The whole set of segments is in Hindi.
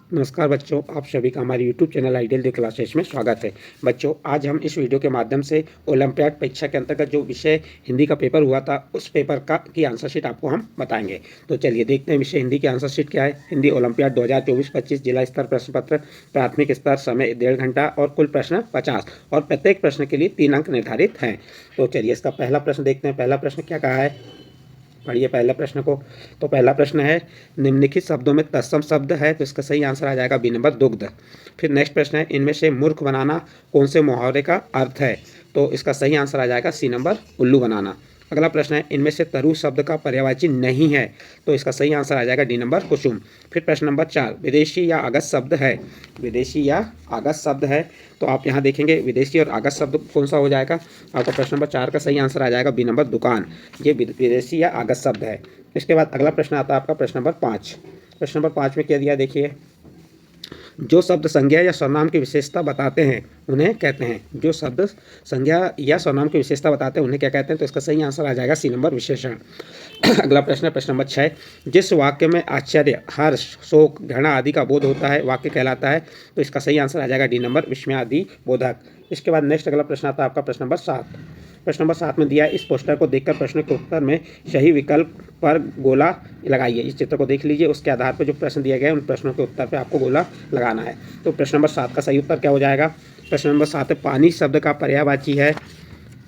नमस्कार बच्चों, आप सभी का हमारे YouTube channel ideal the classes में स्वागत है। बच्चों, आज हम इस वीडियो के माध्यम से ओलंपियाड परीक्षा के अंतर्गत जो विषय हिंदी का पेपर हुआ था उस पेपर की आंसर शीट आपको हम बताएंगे। तो चलिए देखते हैं विषय हिंदी की आंसर शीट क्या है। हिंदी ओलंपियाड 2024-25 जिला स्तर प्रश्न पत्र, प्राथमिक स्तर, समय 1.5 घंटा और कुल प्रश्न 50 और प्रत्येक प्रश्न के लिए 3 अंक निर्धारित हैं। तो चलिए इसका पहला प्रश्न देखते हैं। पहला प्रश्न क्या कहा है, पढ़िए पहला प्रश्न को। तो पहला प्रश्न है, निम्नलिखित शब्दों में तत्सम शब्द है, तो इसका सही आंसर आ जाएगा बी नंबर दुग्ध। फिर नेक्स्ट प्रश्न है, इनमें से मूर्ख बनाना कौन से मुहावरे का अर्थ है, तो इसका सही आंसर आ जाएगा सी नंबर उल्लू बनाना। अगला प्रश्न है, इनमें से तरु शब्द का पर्यायवाची नहीं है, तो इसका सही आंसर आ जाएगा डी नंबर कुसुम। फिर प्रश्न नंबर 4, विदेशी या आगत शब्द है, विदेशी या आगत शब्द है, तो आप यहाँ देखेंगे विदेशी और आगत शब्द कौन सा हो जाएगा। आपका प्रश्न नंबर 4 का सही आंसर आ जाएगा बी नंबर दुकान। ये विदेशी या आगत शब्द है। इसके बाद अगला प्रश्न आता है आपका प्रश्न नंबर 5। प्रश्न नंबर 5 में क्या दिया देखिए, जो शब्द संज्ञा या सर्वनाम की विशेषता बताते हैं उन्हें कहते हैं, जो शब्द संज्ञा या सर्वनाम की विशेषता बताते हैं उन्हें क्या कहते हैं, तो इसका सही आंसर आ जाएगा सी नंबर विशेषण। अगला प्रश्न है प्रश्न नंबर 6, जिस वाक्य में आश्चर्य, हर्ष, शोक, घृणा आदि का बोध होता है वाक्य कहलाता है, तो इसका सही आंसर आ जाएगा डी नंबर विस्मयादि बोधक। इसके बाद नेक्स्ट अगला प्रश्न आता है आपका प्रश्न नंबर 7। प्रश्न नंबर 7 में दिया है, इस पोस्टर को देखकर प्रश्न के उत्तर में सही विकल्प पर गोला लगाइए। इस चित्र को देख लीजिए, उसके आधार पर जो प्रश्न दिए गए उन प्रश्नों के उत्तर पे आपको गोला लगाना है। तो प्रश्न नंबर 7 का सही उत्तर क्या हो जाएगा। प्रश्न नंबर 7 है, पानी शब्द का पर्यायवाची है,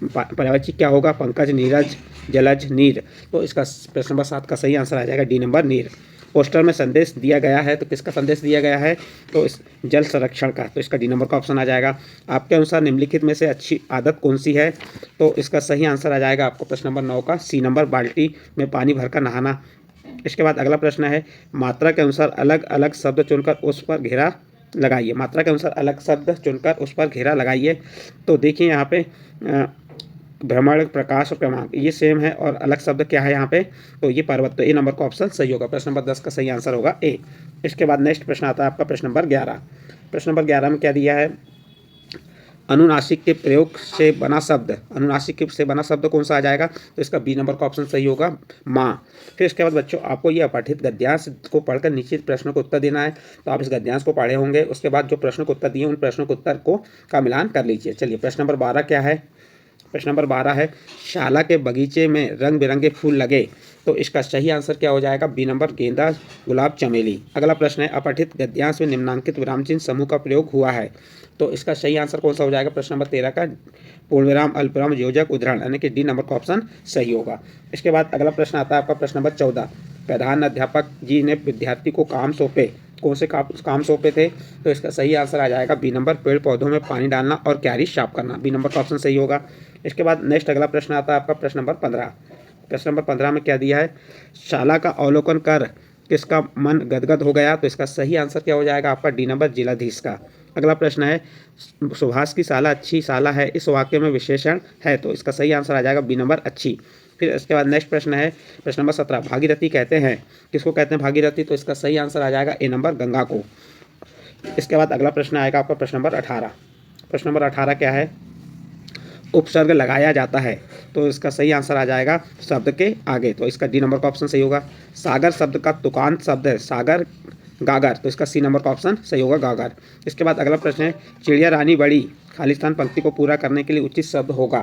पर्यायवाची क्या होगा, पंकज, नीरज, जलज, नीर, तो इसका प्रश्न नंबर 7 का सही आंसर आ जाएगा डी नंबर नीर। पोस्टर में संदेश दिया गया है, तो किसका संदेश दिया गया है, तो इस जल संरक्षण का, तो इसका डी नंबर का ऑप्शन आ जाएगा। आपके अनुसार निम्नलिखित में से अच्छी आदत कौन सी है, तो इसका सही आंसर आ जाएगा आपको प्रश्न नंबर 9 का सी नंबर बाल्टी में पानी भरकर नहाना। इसके बाद अगला प्रश्न है, मात्रा के अनुसार अलग अलग शब्द चुनकर उस पर घेरा लगाइए। मात्रा के अनुसार अलग शब्द चुनकर उस पर घेरा लगाइए। तो देखिए यहाँ पे भ्रमण, प्रकाश और क्रमांक ये सेम है, और अलग शब्द क्या है यहाँ पे, तो ये पर्वत, तो ए नंबर का ऑप्शन सही होगा। प्रश्न नंबर 10 का सही आंसर होगा ए। इसके बाद नेक्स्ट प्रश्न आता है आपका प्रश्न नंबर 11। प्रश्न नंबर 11 में क्या दिया है, अनुनासिक के प्रयोग से बना शब्द, अनुनासिक से बना शब्द कौन सा आ जाएगा, तो इसका बी नंबर का ऑप्शन सही होगा माँ। फिर इसके बाद बच्चों आपको ये अपठित गद्यांश को पढ़कर नीचे प्रश्नों को उत्तर देना है। तो आप इस गद्यांश को पढ़े होंगे, उसके बाद जो प्रश्नों को उत्तर दिए उन प्रश्नों के उत्तर को का मिलान कर लीजिए। चलिए प्रश्न नंबर 12 क्या है। प्रश्न नंबर 12 है, शाला के बगीचे में रंग बिरंगे फूल लगे, तो इसका सही आंसर क्या हो जाएगा, बी नंबर गेंदा, गुलाब, चमेली। अगला प्रश्न है, अपठित गद्यांश में निम्नांकित विराम चिन्ह समूह का प्रयोग हुआ है, तो इसका सही आंसर कौन सा हो जाएगा, प्रश्न नंबर 13 का पूर्णविराम, अल्पविराम, योजक, उद्धरण, यानी कि डी नंबर का ऑप्शन सही होगा। इसके बाद अगला प्रश्न आता है आपका प्रश्न नंबर 14। प्रधान अध्यापक जी ने विद्यार्थी को काम सौंपे, कौन से काम सौंपे थे, तो इसका सही आंसर आ जाएगा बी नंबर पेड़ पौधों में पानी डालना और क्यारी साफ करना, बी नंबर का ऑप्शन सही होगा। इसके बाद नेक्स्ट अगला प्रश्न आता है आपका प्रश्न नंबर 15। प्रश्न नंबर 15 में क्या दिया है, शाला का अवलोकन कर किसका मन गदगद हो गया, तो इसका सही आंसर क्या हो जाएगा आपका डी नंबर जिलाधीश का। अगला प्रश्न है, सुभाष की शाला अच्छी शाला है, इस वाक्य में विशेषण है, तो इसका सही आंसर आ जाएगा बी नंबर अच्छी। फिर इसके बाद नेक्स्ट प्रश्न है प्रश्न नंबर 17, भागीरथी कहते हैं, किसको कहते हैं भागीरथी, तो इसका सही आंसर आ जाएगा ए नंबर गंगा को। इसके बाद अगला प्रश्न आएगा आपका प्रश्न नंबर 18। प्रश्न नंबर 18 क्या है, उपसर्ग लगाया जाता है, तो इसका सही आंसर आ जाएगा शब्द के आगे, तो इसका डी नंबर का ऑप्शन सही होगा। सागर शब्द का तुकांत शब्द है सागर, गागर, तो इसका सी नंबर का ऑप्शन सही होगा गागर। इसके बाद अगला प्रश्न है, चिड़िया रानी बड़ी, खालिस्तान पंक्ति को पूरा करने के लिए उचित शब्द होगा,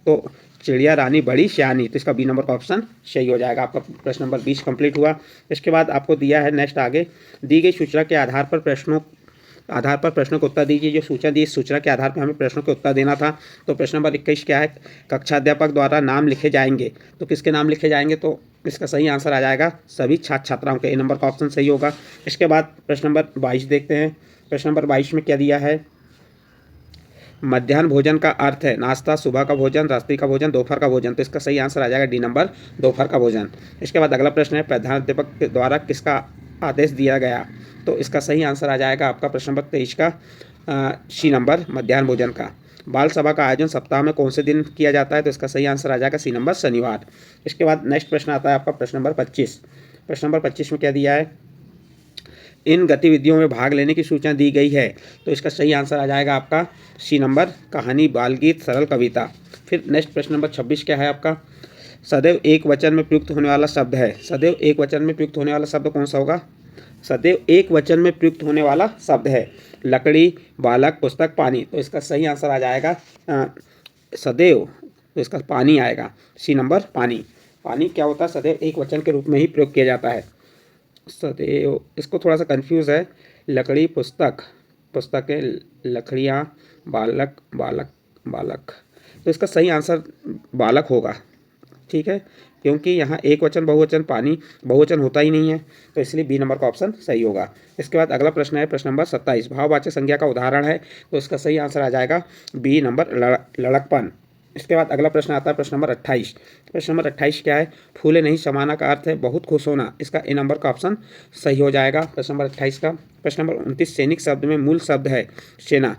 तो चिड़िया रानी बड़ी सियानी, तो इसका बी नंबर का ऑप्शन सही हो जाएगा। आपका प्रश्न नंबर 20 कंप्लीट हुआ। इसके बाद आपको दिया है नेक्स्ट आगे, दी गई सूचना के आधार पर प्रश्नों को उत्तर दीजिए। जो सूचना दी, इस सूचना के आधार पर हमें प्रश्नों को उत्तर देना था। तो प्रश्न नंबर 21 क्या है, कक्षाध्यापक द्वारा नाम लिखे जाएंगे, तो किसके नाम लिखे जाएंगे, तो इसका सही आंसर आ जाएगा सभी छात्र छात्राओं के, ए नंबर का ऑप्शन सही होगा। इसके बाद प्रश्न नंबर 22 देखते हैं। प्रश्न नंबर 22 में क्या दिया है, मध्याह्न भोजन का अर्थ है नाश्ता, सुबह का भोजन, रात्रि का भोजन, दोपहर का भोजन, तो इसका सही आंसर आ जाएगा डी नंबर दोपहर का भोजन। इसके बाद अगला प्रश्न है, प्रधानाध्यापक के द्वारा किसका आदेश दिया गया, तो इसका सही आंसर आ जाएगा आपका प्रश्न नंबर 23 का सी नंबर मध्याह्न भोजन का। बाल सभा का आयोजन सप्ताह में कौन से दिन किया जाता है, तो इसका सही आंसर आ जाएगा सी नंबर शनिवार। इसके बाद नेक्स्ट प्रश्न आता है आपका प्रश्न नंबर 25। प्रश्न नंबर 25 में क्या दिया है, इन गतिविधियों में भाग लेने की सूचना दी गई है, तो इसका सही आंसर आ जाएगा आपका सी नंबर कहानी, बाल गीत, सरल कविता। फिर नेक्स्ट प्रश्न नंबर 26 क्या है आपका, सदैव एक वचन में प्रयुक्त होने वाला शब्द है, सदैव एक वचन में प्रयुक्त होने वाला शब्द कौन सा होगा, सदैव एक वचन में प्रयुक्त होने वाला शब्द है। लकड़ी, बालक, पुस्तक, पानी। तो इसका सही आंसर आ जाएगा सदैव, तो इसका पानी आएगा, सी नंबर पानी। पानी क्या होता है, सदैव एक वचन के रूप में ही प्रयोग किया जाता है। सदैव, इसको थोड़ा सा कंफ्यूज है। लकड़ी, पुस्तक, पुस्तकें, लकड़ियाँ, बालक, बालक, बालक। तो इसका सही आंसर बालक होगा, ठीक है, क्योंकि यहाँ एक वचन बहुवचन, पानी बहुवचन होता ही नहीं है, तो इसलिए बी नंबर का ऑप्शन सही होगा। इसके बाद अगला प्रश्न है प्रश्न नंबर 27, भाववाचक संज्ञा का उदाहरण है, तो इसका सही आंसर आ जाएगा बी नंबर लड़कपन। इसके बाद अगला प्रश्न आता है प्रश्न नंबर 28। प्रश्न नंबर 28 क्या है, फूले नहीं समाना का अर्थ है बहुत खुश होना। इसका ए नंबर का ऑप्शन सही हो जाएगा प्रश्न नंबर 28 का। प्रश्न नंबर 29, सैनिक शब्द में मूल शब्द है सेना,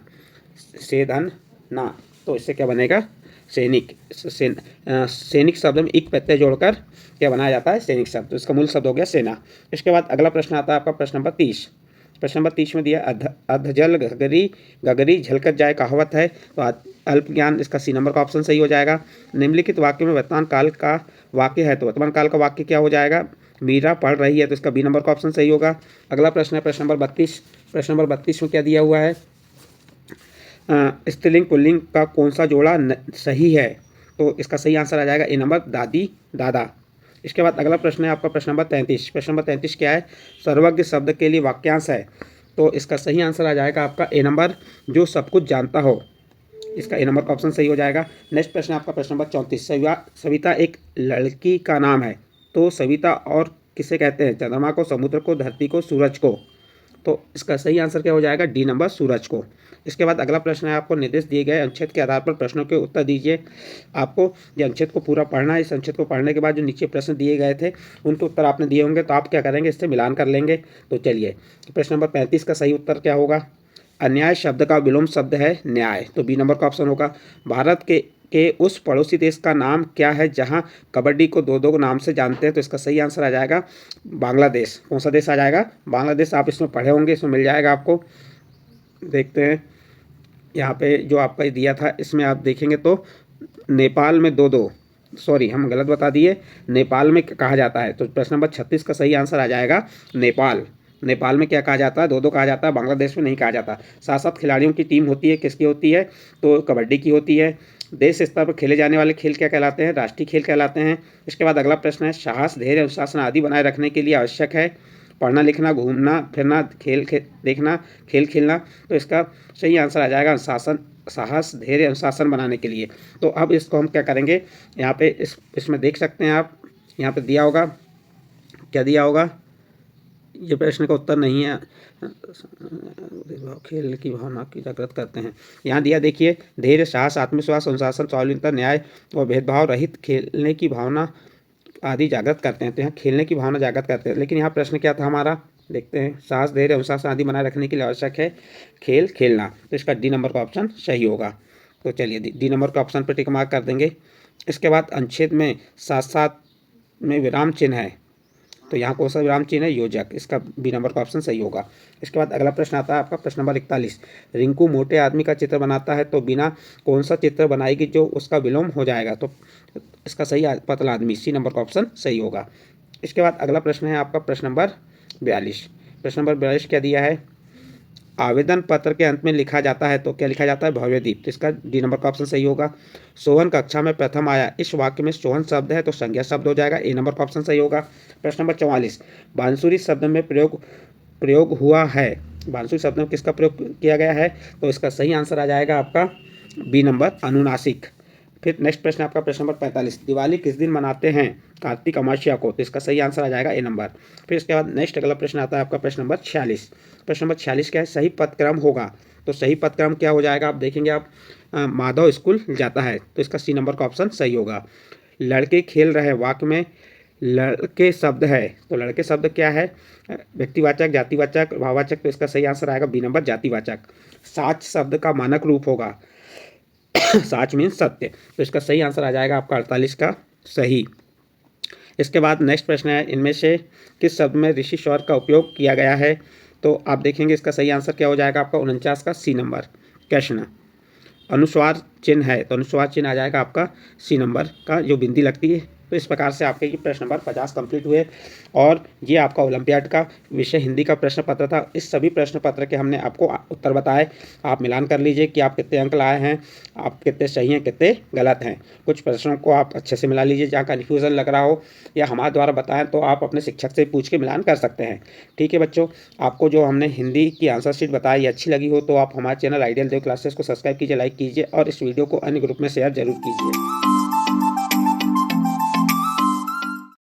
सेधन ना, तो इससे क्या बनेगा सैनिक। सैनिक शब्द में एक प्रत्यय जोड़कर क्या बनाया जाता है सैनिक शब्द, तो इसका मूल शब्द हो गया सेना। इसके बाद अगला प्रश्न आता है आपका प्रश्न नंबर 30। प्रश्न नंबर 30 में दिया अधजल गगरी गगरी झलकत जाए कहावत है, तो अल्प ज्ञान, इसका सी नंबर का ऑप्शन सही हो जाएगा। निम्नलिखित वाक्य में वर्तमान काल का वाक्य है, तो वर्तमान काल का वाक्य क्या हो जाएगा, मीरा पढ़ रही है, तो इसका बी नंबर का ऑप्शन सही होगा। अगला प्रश्न है प्रश्न नंबर 32। प्रश्न नंबर 32 में क्या दिया हुआ है, स्त्रीलिंग पुल्लिंग का कौन सा जोड़ा सही है, तो इसका सही आंसर आ जाएगा ए नंबर दादी दादा। इसके बाद अगला प्रश्न है आपका प्रश्न नंबर 33। प्रश्न नंबर 33 क्या है, सर्वज्ञ शब्द के लिए वाक्यांश है, तो इसका सही आंसर आ जाएगा आपका ए नंबर जो सब कुछ जानता हो, इसका ए नंबर का ऑप्शन सही हो जाएगा। नेक्स्ट प्रश्न आपका प्रश्न नंबर 34, सविता एक लड़की का नाम है, तो सविता और किसे कहते हैं, चंद्रमा को, समुद्र को, धरती को, सूरज को, तो इसका सही आंसर क्या हो जाएगा डी नंबर सूरज को। इसके बाद अगला प्रश्न है, आपको निर्देश दिए गए अनुच्छेद के आधार पर प्रश्नों के उत्तर दीजिए। आपको ये अनुच्छेद को पूरा पढ़ना है। इस अनुच्छेद को पढ़ने के बाद जो नीचे प्रश्न दिए गए थे उनके उत्तर आपने दिए होंगे, तो आप क्या करेंगे, इससे मिलान कर लेंगे। तो चलिए, प्रश्न नंबर 35 का सही उत्तर क्या होगा, अन्याय शब्द का विलोम शब्द है न्याय, तो बी नंबर का ऑप्शन होगा। भारत के उस पड़ोसी देश का नाम क्या है जहां कबड्डी को दो दो नाम से जानते हैं, तो इसका सही आंसर आ जाएगा बांग्लादेश। कौन सा देश आ जाएगा, बांग्लादेश। आप इसमें पढ़े होंगे, इसमें मिल जाएगा आपको। देखते हैं यहाँ पे जो आपका दिया था, इसमें आप देखेंगे तो नेपाल में दो दो, सॉरी हम गलत बता दिए, नेपाल में कहा जाता है, तो प्रश्न नंबर 36 का सही आंसर आ जाएगा नेपाल। नेपाल में क्या कहा जाता है, दो दो कहा जाता है, बांग्लादेश में नहीं कहा जाता। 7-7 खिलाड़ियों की टीम होती है, किसकी होती है, तो कबड्डी की होती है। देश स्तर पर खेले जाने वाले खेल क्या कहलाते हैं, राष्ट्रीय खेल कहलाते हैं। इसके बाद अगला प्रश्न है, साहस, धैर्य, अनुशासन आदि बनाए रखने के लिए आवश्यक है पढ़ना लिखना, घूमना फिरना, खेल देखना, खेल खेलना, तो इसका सही आंसर आ जाएगा अनुशासन, साहस, धैर्य, अनुशासन बनाने के लिए। तो अब इसको हम क्या करेंगे, यहाँ पे इसमें देख सकते हैं आप, यहाँ पे दिया होगा, क्या दिया होगा, ये प्रश्न का उत्तर नहीं है। खेल की भावना की जागृत करते हैं, यहाँ दिया देखिए, धैर्य, साहस, आत्मविश्वास, अनुशासन, स्वावलंबन, न्याय और भेदभाव रहित खेलने की भावना आदि जागृत करते हैं। तो यहाँ खेलने की भावना जागृत करते हैं, लेकिन यहाँ प्रश्न क्या था हमारा, देखते हैं, साहस, धैर्य, अनुशासन आदि बनाए रखने के लिए आवश्यक है खेल खेलना, तो इसका डी नंबर का ऑप्शन सही होगा। तो चलिए डी नंबर का ऑप्शन पर टिक मार्क कर देंगे। इसके बाद अनुच्छेद में साथ साथ में विराम चिन्ह है, तो यहाँ कौन सा विराम चिन्ह है, योजक, इसका बी नंबर का ऑप्शन सही होगा। इसके बाद अगला प्रश्न आता है आपका प्रश्न नंबर 41, रिंकू मोटे आदमी का चित्र बनाता है, तो बिना कौन सा चित्र बनाएगी जो उसका विलोम हो जाएगा, तो इसका सही पतला आदमी, सी नंबर का ऑप्शन सही होगा। इसके बाद अगला प्रश्न है आपका प्रश्न नंबर 42। प्रश्न नंबर 42 क्या दिया है, आवेदन पत्र के अंत में लिखा जाता है, तो क्या लिखा जाता है, भव्यदीप, तो इसका डी नंबर का ऑप्शन सही होगा। सोहन कक्षा में प्रथम आया, इस वाक्य में सोहन शब्द है, तो संज्ञा शब्द हो जाएगा, ए नंबर का ऑप्शन सही होगा। प्रश्न नंबर 44, बांसुरी शब्द में प्रयोग हुआ है, बांसुरी शब्द में किसका प्रयोग किया गया है, तो इसका सही आंसर आ जाएगा आपका बी नंबर, अनुनासिक। फिर नेक्स्ट प्रश्न आपका प्रश्न नंबर 45, दिवाली किस दिन मनाते हैं, कार्तिक अमावस्या को, तो इसका सही आंसर आ जाएगा ए नंबर। फिर इसके बाद नेक्स्ट अगला प्रश्न आता है आपका प्रश्न नंबर 46। प्रश्न नंबर 46 क्या है, सही पदक्रम होगा, तो सही पदक्रम क्या हो जाएगा, आप देखेंगे आप माधव स्कूल जाता है, तो इसका सी नंबर का ऑप्शन सही होगा। लड़के खेल रहे, वाक्य में लड़के शब्द है, तो लड़के शब्द क्या है, व्यक्तिवाचक, जातिवाचक, भाववाचक, तो इसका सही आंसर आएगा बी नंबर, जातिवाचक। साच शब्द का मानक रूप होगा, साच मीन्स सत्य, तो इसका सही आंसर आ जाएगा आपका 48 का सही। इसके बाद नेक्स्ट प्रश्न है, इनमें से किस शब्द में ऋषि स्वर का उपयोग किया गया है, तो आप देखेंगे इसका सही आंसर क्या हो जाएगा आपका 49 का सी नंबर, कृष्ण। अनुस्वार चिन्ह है, तो अनुस्वार चिन्ह आ जाएगा आपका सी नंबर का, जो बिंदी लगती है तो इस प्रकार से आपके ये प्रश्न नंबर 50 कंप्लीट हुए और ये आपका ओलंपियाड का विषय हिंदी का प्रश्न पत्र था। इस सभी प्रश्न पत्र के हमने आपको उत्तर बताए। आप मिलान कर लीजिए कि आप कितने अंक लाए हैं, आप कितने सही हैं, कितने गलत हैं। कुछ प्रश्नों को आप अच्छे से मिला लीजिए, जहाँ कन्फ्यूज़न लग रहा हो या हमारे द्वारा बताएं तो आप अपने शिक्षक से पूछ के मिलान कर सकते हैं। ठीक है बच्चों, आपको जो हमने हिंदी की आंसर शीट बताई ये अच्छी लगी हो तो आप हमारे चैनल आइडियल देव क्लासेस को सब्सक्राइब कीजिए, लाइक कीजिए और इस वीडियो को अन्य ग्रुप में शेयर जरूर कीजिए।